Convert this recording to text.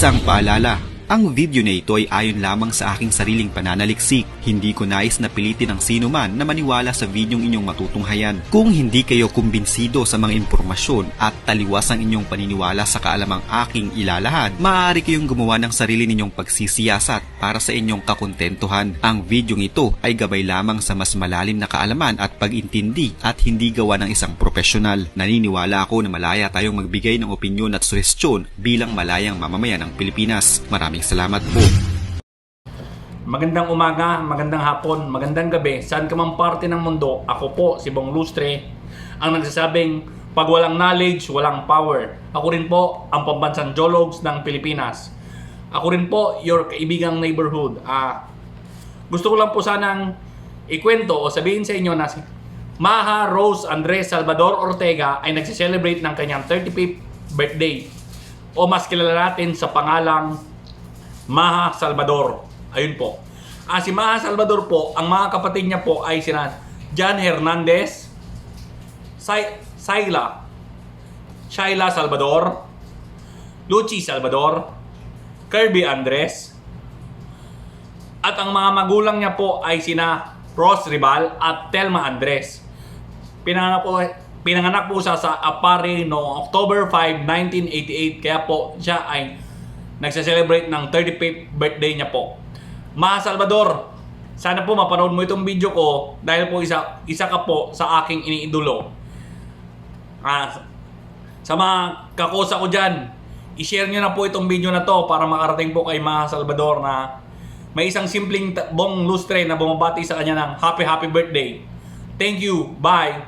Isang paalala, ang video na ito ay ayon lamang sa aking sariling pananaliksik. Hindi ko nais na pilitin ang sino man na maniwala sa videong inyong matutunghayan. Kung hindi kayo kumbinsido sa mga impormasyon at taliwas ang inyong paniniwala sa kaalamang aking ilalahad, maaari kayong gumawa ng sarili ninyong pagsisiyasat para sa inyong kakontentuhan. Ang videong ito ay gabay lamang sa mas malalim na kaalaman at pag-intindi at hindi gawa ng isang profesional. Naniniwala ako na malaya tayong magbigay ng opinyon at suhestyon bilang malayang mamamayan ng Pilipinas. Maraming salamat po. Magandang umaga, magandang hapon, magandang gabi. Saan ka mang parte ng mundo, ako po si Bong Lustre, ang nagsasabing pag walang knowledge, walang power. Ako rin po ang pambansang geologs ng Pilipinas. Ako rin po your kaibigang neighborhood. Gusto ko lang po sanang ikwento o sabihin sa inyo na si Maha Rose Andres Salvador Ortega ay nagsiselebrate ng kanyang 35th birthday o mas kilala natin sa pangalang Maha Salvador. Ayun po. Si Maha Salvador po, ang mga kapatid niya po ay sina John Hernandez, Shaila Salvador, Lucy Salvador, Kirby Andres, at ang mga magulang niya po ay sina Rose Rival at Telma Andres. Pinanganak po siya sa Apare noong October 5, 1988, kaya po siya ay nagse-celebrate ng 35th birthday niya po. Maha Salvador, sana po mapanood mo itong video ko dahil po isa ka po sa aking iniidolo. Sa mga kakosa ko dyan, i-share nyo na po itong video na to para makarating po kay Maha Salvador na may isang simpleng Bong Lustre na bumabati sa kanya ng happy birthday. Thank you. Bye.